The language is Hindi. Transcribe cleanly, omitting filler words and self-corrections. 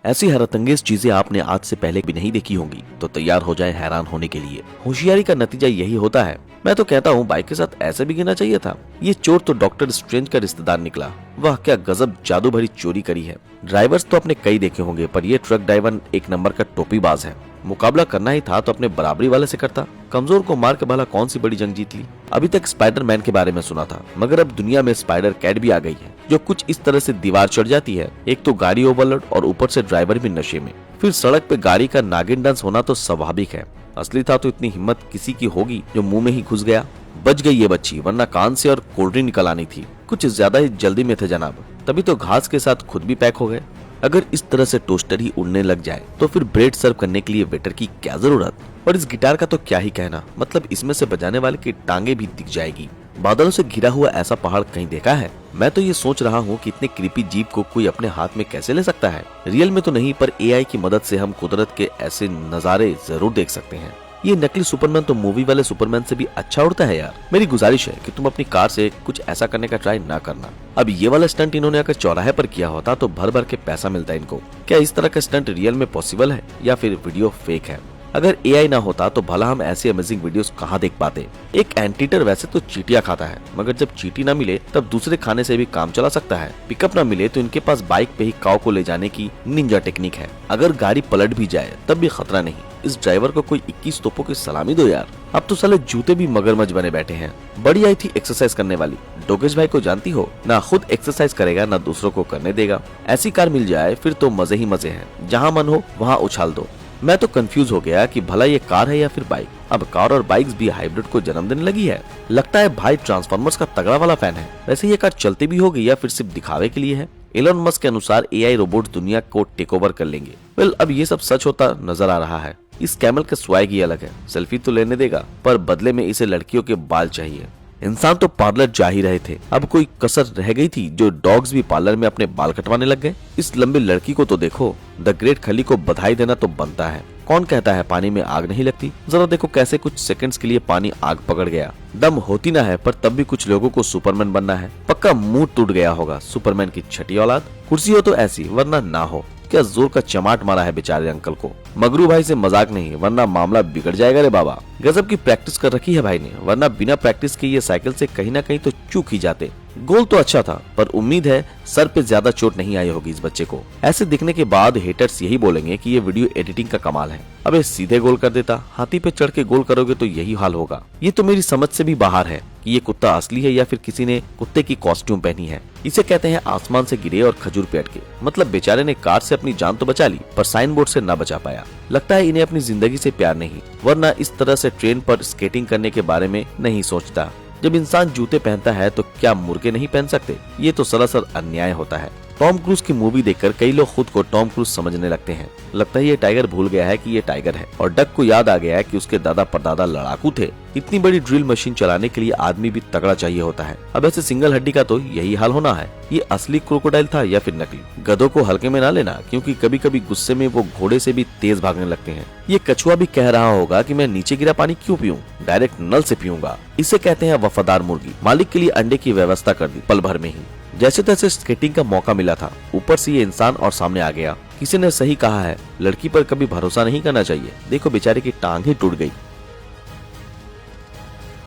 ऐसी हैरतअंगेज चीजें आपने आज से पहले भी नहीं देखी होंगी, तो तैयार हो जाए हैरान होने के लिए। होशियारी का नतीजा यही होता है। मैं तो कहता हूँ बाइक के साथ ऐसे भी गिरना चाहिए था। ये चोर तो डॉक्टर स्ट्रेंज का रिश्तेदार निकला। वह क्या गजब जादू भरी चोरी करी है। ड्राइवर्स तो अपने कई देखे होंगे, पर ये ट्रक ड्राइवर एक नंबर का टोपीबाज है। मुकाबला करना ही था तो अपने बराबरी वाले से करता। कमजोर को मार के भला कौन सी बड़ी जंग जीत ली। अभी तक स्पाइडरमैन के बारे में सुना था, मगर अब दुनिया में स्पाइडर कैट भी आ गई है, जो कुछ इस तरह से दीवार चढ़ जाती है। एक तो गाड़ी ओवरलोड और ऊपर से ड्राइवर भी नशे में। फिर सड़क पे गाड़ी का नागिन डांस होना तो स्वाभाविक है। असली था तो इतनी हिम्मत किसी की होगी जो मुंह में ही घुस गया। बच गई ये बच्ची, वरना कान से और कोल्ड ड्रिंक निकल आनी थी। कुछ ज्यादा ही जल्दी में थे जनाब, तभी तो घास के साथ खुद भी पैक हो गए। अगर इस तरह से टोस्टर ही उड़ने लग जाए तो फिर ब्रेड सर्व करने के लिए वेटर की क्या जरूरत। और इस गिटार का तो क्या ही कहना, मतलब इसमें से बजाने वाले की टांगे भी दिख जाएगी। बादलों से घिरा हुआ ऐसा पहाड़ कहीं देखा है? मैं तो ये सोच रहा हूँ कि इतने क्रीपी जीप को कोई अपने हाथ में कैसे ले सकता है। रियल में तो नहीं, पर एआई की मदद से हम कुदरत के ऐसे नजारे जरूर देख सकते हैं। ये नकली सुपरमैन तो मूवी वाले सुपरमैन से भी अच्छा उड़ता है यार। मेरी गुजारिश है कि तुम अपनी कार से कुछ ऐसा करने का ट्राई ना करना। अब ये वाला स्टंट इन्होंने अगर चौराहे पर किया होता तो भर भर के पैसा मिलता इनको। क्या इस तरह का स्टंट रियल में पॉसिबल है या फिर वीडियो फेक है? अगर एआई ना होता तो भला हम ऐसे अमेजिंग वीडियोस कहाँ देख पाते। एक एंटीटर वैसे तो चींटियां खाता है, मगर जब चींटी ना मिले तब दूसरे खाने से भी काम चला सकता है। पिकअप ना मिले तो इनके पास बाइक पे ही काऊ को ले जाने की निंजा टेक्निक है। अगर गाड़ी पलट भी जाए तब भी खतरा नहीं। इस ड्राइवर को कोई 21 तोपों की सलामी दो यार। अब तो साले जूते भी मगरमच्छ बने बैठे हैं। बड़ी आई थी एक्सरसाइज करने वाली। डोगेश भाई को जानती हो ना, खुद एक्सरसाइज करेगा ना दूसरों को करने देगा। ऐसी कार मिल जाए फिर तो मजे ही मजे हैं। जहाँ मन हो वहाँ उछाल दो। मैं तो कंफ्यूज हो गया कि भला ये कार है या फिर बाइक। अब कार और बाइक्स भी हाइब्रिड को जन्म देने लगी है। लगता है भाई ट्रांसफॉर्मर्स का तगड़ा वाला फैन है। वैसे ये कार चलती भी होगी या फिर सिर्फ दिखावे के लिए है? एलन मस्क के अनुसार एआई रोबोट दुनिया को टेक ओवर कर लेंगे। वेल, अब ये सब सच होता नजर आ रहा है। इस कैमल का स्वैग ही अलग है। सेल्फी तो लेने देगा, पर बदले में इसे लड़कियों के बाल चाहिए। इंसान तो पार्लर जा ही रहे थे, अब कोई कसर रह गई थी जो डॉग्स भी पार्लर में अपने बाल कटवाने लग गए। इस लंबे लड़की को तो देखो। द ग्रेट खली को बधाई देना तो बनता है। कौन कहता है पानी में आग नहीं लगती? जरा देखो कैसे कुछ सेकंड्स के लिए पानी आग पकड़ गया। दम होती ना है, पर तब भी कुछ लोगों को सुपरमैन बनना है। पक्का मुंह टूट गया होगा सुपरमैन की छठी औलाद। कुर्सी हो तो ऐसी, वरना ना हो। क्या जोर का चमाट मारा है बेचारे अंकल को। मगरू भाई से मजाक नहीं, वरना मामला बिगड़ जाएगा रे बाबा। गजब की प्रैक्टिस कर रखी है भाई ने, वरना बिना प्रैक्टिस के ये साइकिल से कहीं ना कहीं तो चूक ही जाते। गोल तो अच्छा था, पर उम्मीद है सर पे ज्यादा चोट नहीं आई होगी इस बच्चे को। ऐसे दिखने के बाद हेटर्स यही बोलेंगे कि ये वीडियो एडिटिंग का कमाल है। अबे सीधे गोल कर देता। हाथी पे चढ़ के गोल करोगे तो यही हाल होगा। ये तो मेरी समझ से भी बाहर है कि ये कुत्ता असली है या फिर किसी ने कुत्ते की कॉस्ट्यूम पहनी है। इसे कहते हैं आसमान से गिरे और खजूर पे अटके। मतलब बेचारे ने कार से अपनी जान तो बचा ली, पर साइन बोर्ड से ना बचा पाया। लगता है इन्हें अपनी जिंदगी से प्यार नहीं, वरना इस तरह से ट्रेन पर स्केटिंग करने के बारे में नहीं सोचता। जब इंसान जूते पहनता है तो क्या मुर्गे नहीं पहन सकते? ये तो सरासर अन्याय होता है। टॉम क्रूज की मूवी देखकर कई लोग खुद को टॉम क्रूज समझने लगते हैं। लगता है ये टाइगर भूल गया है कि ये टाइगर है, और डक को याद आ गया है कि उसके दादा परदादा लड़ाकू थे। इतनी बड़ी ड्रिल मशीन चलाने के लिए आदमी भी तगड़ा चाहिए होता है। अब ऐसे सिंगल हड्डी का तो यही हाल होना है। ये असली क्रोकोडाइल था या फिर नकली? गधों को हल्के में ना लेना, क्योंकि कभी कभी गुस्से में वो घोड़े से भी तेज भागने लगते हैं। ये कछुआ भी कह रहा होगा कि मैं नीचे गिरा पानी क्यों पीऊं, डायरेक्ट नल से पीऊंगा। इसे कहते हैं वफादार मुर्गी। मालिक के लिए अंडे की व्यवस्था कर दी पल भर में ही। जैसे तैसे स्केटिंग का मौका मिला था, ऊपर से ये इंसान और सामने आ गया। किसी ने सही कहा है, लड़की पर कभी भरोसा नहीं करना चाहिए। देखो बेचारे की टांग ही टूट गई।